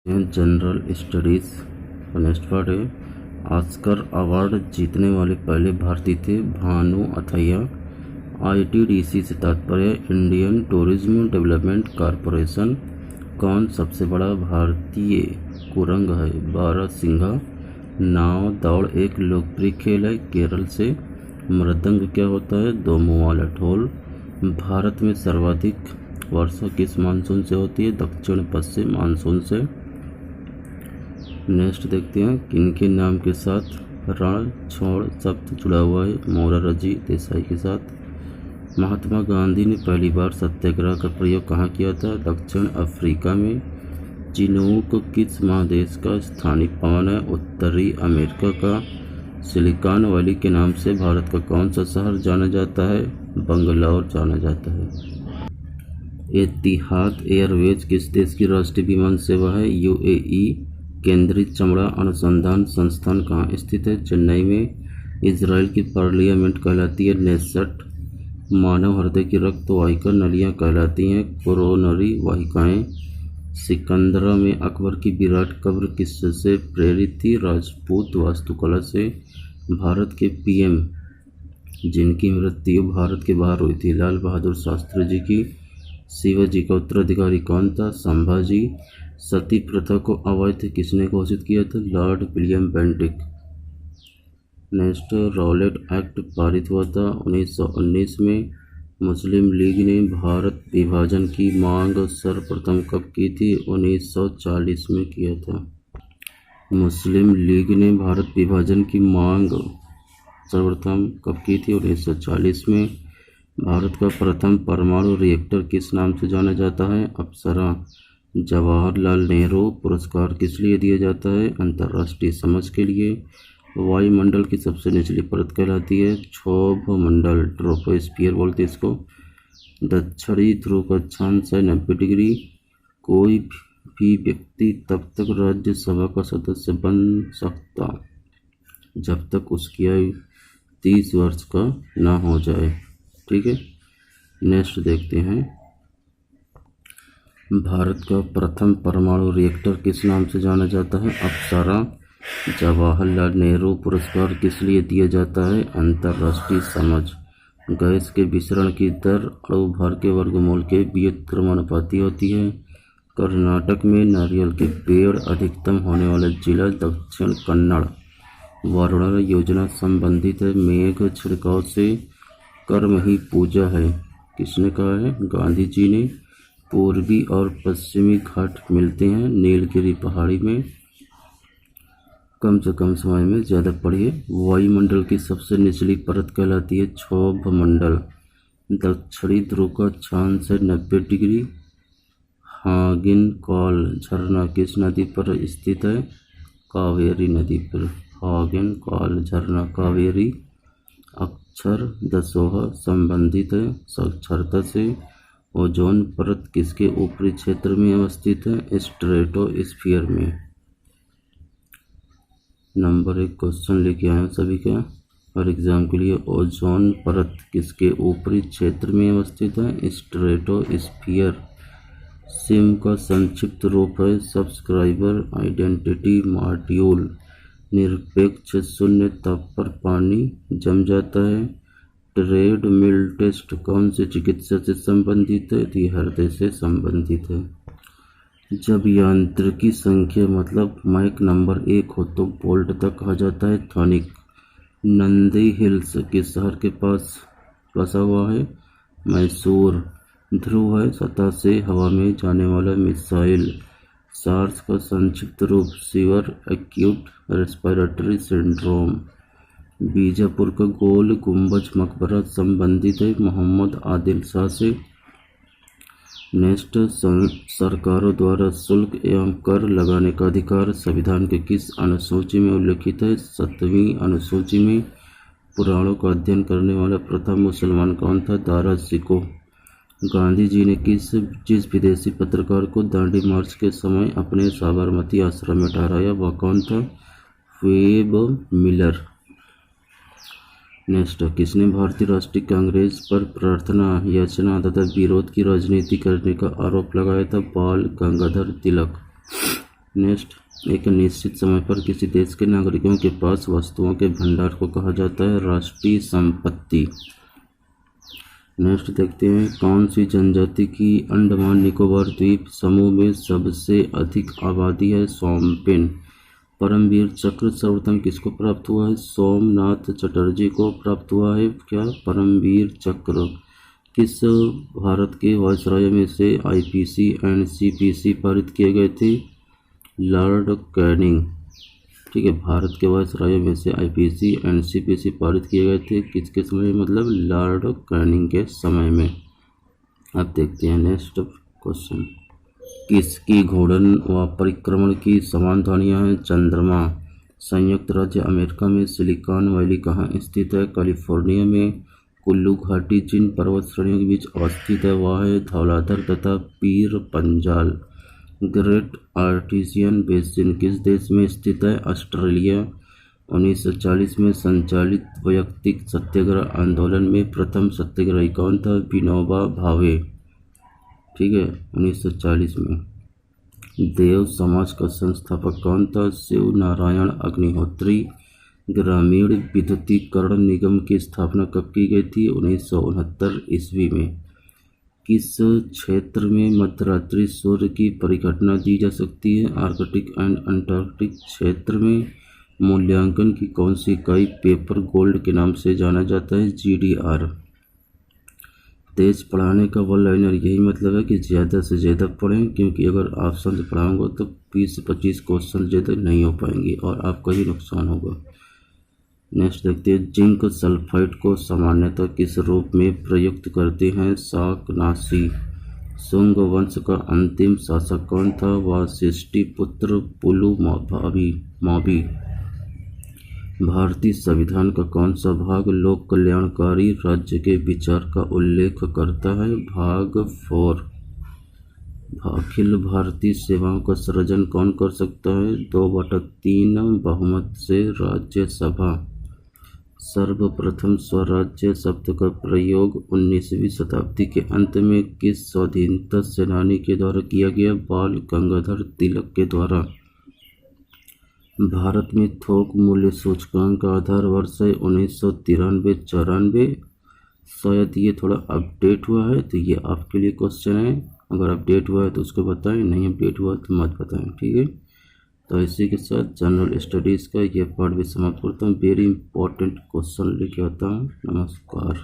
General studies का next part है। Oscar award जीतने वाले पहले भारतीय थे भानु अथैया। आईटीडीसी से तात्पर्य इंडियन टूरिज्म डेवलपमेंट कॉरपोरेशन। कौन सबसे बड़ा भारतीय कुरंग है? बारहसिंघा। नाव दौड़ एक लोकप्रिय खेल है केरल से। मृदंग क्या होता है? दो मुंह वाला ढोल। भारत में सर्वाधिक वर्षा किस मानसून से होती है? दक्षिण पश्चिम मानसून से। नेक्स्ट देखते हैं किनके नाम के साथ रण छोड़ शब्द जुड़ा हुआ है? मोरारजी देसाई के साथ। महात्मा गांधी ने पहली बार सत्याग्रह का प्रयोग कहाँ किया था? दक्षिण अफ्रीका में। चिनूक किस महादेश का स्थानीय पवन है? उत्तरी अमेरिका का। सिलिकॉन वैली के नाम से भारत का कौन सा शहर जाना जाता है? बंगलौर जाना जाता है। एतिहाद एयरवेज किस देश की राष्ट्रीय विमान सेवा है? यूएई। केंद्रीय चमड़ा अनुसंधान संस्थान कहाँ स्थित है? चेन्नई में। इजराइल की पार्लियामेंट कहलाती है नेसेट। मानव हृदय की रक्त वाहिका नलियाँ कहलाती हैं कोरोनरी वाहिकाएं। सिकंदरा में अकबर की विराट कब्र किससे प्रेरित थी? राजपूत वास्तुकला से। भारत के पीएम जिनकी मृत्यु भारत के बाहर हुई थी? लाल बहादुर शास्त्री जी की। शिवाजी का उत्तराधिकारी कौन था? संभाजी। सती प्रथा को अवैध किसने घोषित किया था? Lord William Bentinck. Next Rowlatt act पारित हुआ था 1919 में। मुस्लिम लीग ने भारत विभाजन की मांग सर्वप्रथम कब की थी? 1940 में किया था। मुस्लिम लीग ने भारत विभाजन की मांग सर्वप्रथम कब की थी? 1940 में। भारत का प्रथम परमाणु रिएक्टर किस नाम से जाना जाता है? अप्सरा। जवाहरलाल नेहरू पुरस्कार किस लिए दिया जाता है? अंतर्राष्ट्रीय समझ के लिए। वायुमंडल की सबसे निचली परत कहलाती है क्षोभमंडल, ट्रोपोस्फियर बोलते इसको। दक्षिणी ध्रुव का अक्षांश है 90 डिग्री। कोई भी व्यक्ति तब तक राज्यसभा का सदस्य बन सकता जब तक उसकी आयु 30 वर्ष का ना हो जाए। ठीक है, नेक्स्ट देखते हैं भारत का प्रथम परमाणु रिएक्टर किस नाम से जाना जाता है? अप्सरा। जवाहरलाल नेहरू पुरस्कार किस लिए दिया जाता है? अंतर्राष्ट्रीय समझ। गैस के विसरण की दर अणु भार के वर्गमूल के व्युत्क्रमानुपाती होती है। कर्नाटक में नारियल के पेड़ अधिकतम होने वाला जिला दक्षिण कन्नड़। वरुणा योजना संबंधित है मेघ छिड़काव से। कर्म ही पूजा है किसने कहा है? गांधी जी ने। पूर्वी और पश्चिमी घाट मिलते हैं नीलगिरी पहाड़ी में। कम से कम समय में ज़्यादा पढ़िए। वायुमंडल की सबसे निचली परत कहलाती है क्षोभमंडल। दक्षिणी ध्रुव का अक्षांश है 90 डिग्री। हागिन-कॉल झरना किस नदी पर स्थित है? कावेरी नदी पर। हागिन-कॉल झरना कावेरी। अक्षर दसोह संबंधित है साक्षरता से। ओजोन परत किसके ऊपरी क्षेत्र में अवस्थित है? स्ट्रेटोस्फीयर में। नंबर 1 क्वेश्चन लेके आए सभी का और एग्जाम के लिए। ओजोन परत किसके ऊपरी क्षेत्र में अवस्थित है? स्ट्रेटोस्फीयर। सिम का संक्षिप्त रूप है सब्सक्राइबर आइडेंटिटी मॉड्यूल। निरपेक्ष शून्य ताप पर पानी जम जाता है। ट्रेड मिल टेस्ट कौन से चिकित्सा से संबंधित है? हृदय से संबंधित है। जब यांत्रिकी संख्या मतलब मैक नंबर 1 हो तो बोल्ट तक कहा जाता है थॉनिक। नंदी हिल्स किस शहर के पास बसा हुआ है? मैसूर। ध्रुव है सतह से हवा में जाने वाला मिसाइल। सार्स का संक्षिप्त रूप sewer acute respiratory syndrome. Bijapur का गोल गुंबज मकबरा संबंधित है मोहम्मद आदिल शाह से। नेक्स्ट सरकारों द्वारा शुल्क एवं कर लगाने का अधिकार संविधान के किस अनुसूची में उल्लिखित है? 7वीं अनुसूची में। पुराणों का अध्ययन करने वाला प्रथम मुसलमान कौन था? दारा शिकोह। गांधी जी ने जिस विदेशी पत्रकार को दांडी मार्च के समय अपने साबरमती आश्रम में ठहराया वह कौन था? Web Miller. नेक्स्ट किसने भारतीय राष्ट्रीय कांग्रेस पर प्रार्थना याचना तथा विरोध की राजनीति करने का आरोप लगाया था? बाल गंगाधर तिलक। नेक्स्ट, एक निश्चित समय पर किसी देश के नागरिकों के पास वस्तुओं के भंडार को कहा जाता है राष्ट्रीय संपत्ति। नेक्स्ट देखते हैं, कौन सी जनजाति की अंडमान निकोबार द्वीप समूह में सबसे अधिक आबादी है? सोमपेन। परमवीर चक्र सर्वप्रथम किसको प्राप्त हुआ है? सोमनाथ चटर्जी को प्राप्त हुआ है। क्या? परमवीर चक्र। किस भारत के वायसराय में से आईपीसी एंड सीपीसी पारित किए गए थे? Lord Canning. ठीक है, भारत के वायसराय में से आईपीसी एंड सीपीसी पारित किए गए थे किसके समय में? मतलब लॉर्ड कैनिंग के समय में। अब देखते हैं नेक्स्ट क्वेश्चन, किसकी घूर्णन व परिक्रमण की समान ध्वनियाँ हैं? चंद्रमा। संयुक्त राज्य अमेरिका में सिलिकॉन वैली कहाँ स्थित है? कैलिफोर्निया में। कुल्लू घाटी जिन पर्वत श्रेणियों के बीच अवस्थित है वह है धौलाधर तथा Pir Panjal. Great artisan basin किस देश में स्थित है? ऑस्ट्रेलिया। 1940 में संचालित वैयक्तिक सत्याग्रह आंदोलन में प्रथम सत्याग्रही कौन था? विनोबा भावे। ठीक है, 1940 में। देव समाज का संस्थापक कौन था? शिव नारायण अग्निहोत्री। ग्रामीण विद्युतीकरण निगम की स्थापना कब की गई थी? 1969 ईस्वी में। किस क्षेत्र में मध्यरात्रि सूर्य की परिघटना दी जा सकती है? आर्कटिक एंड अंटार्कटिक क्षेत्र में। मूल्यांकन की कौन सी इकाई पेपर गोल्ड के नाम से जाना जाता है? GDR। तेज पढ़ाने का वन लाइनर यही मतलब है कि ज़्यादा से ज़्यादा पढ़ें, क्योंकि अगर आप समझ पढ़ाऊँगा तो 20 से 25 क्वेश्चन ज़्यादा नहीं हो पाएंगे और आपका ही नुकसान होगा। नेक्स्ट देखते हैं, जिंक सल्फाइड को सामान्यतः किस रूप में प्रयुक्त करते हैं? शाकनाशी। शुंग वंश का अंतिम शासक कौन था? वाशिष्ठिपुत्र पुलुमावी। भारतीय संविधान का कौन सा भाग लोक कल्याणकारी राज्य के विचार का उल्लेख करता है? भाग 4। अखिल भारतीय सेवाओं का सृजन कौन कर सकता है? 2/3 बहुमत से राज्यसभा। सर्वप्रथम स्वराज्य शब्द का प्रयोग 19वीं शताब्दी के अंत में किस स्वाधीनता सेनानी के द्वारा किया गया? बाल गंगाधर तिलक के द्वारा। भारत में थोक मूल्य सूचकांक का आधार वर्ष है 1993-94। शायद ये थोड़ा अपडेट हुआ है, तो ये आपके लिए क्वेश्चन है। अगर अपडेट हुआ है तो उसको बताएं, नहीं अपडेट हुआ तो मत बताएं। ठीक है, तो इसी के साथ जनरल स्टडीज़ का ये पार्ट भी समाप्त करता हूँ। वेरी इंपॉर्टेंट क्वेश्चन लेके आता हूँ। नमस्कार।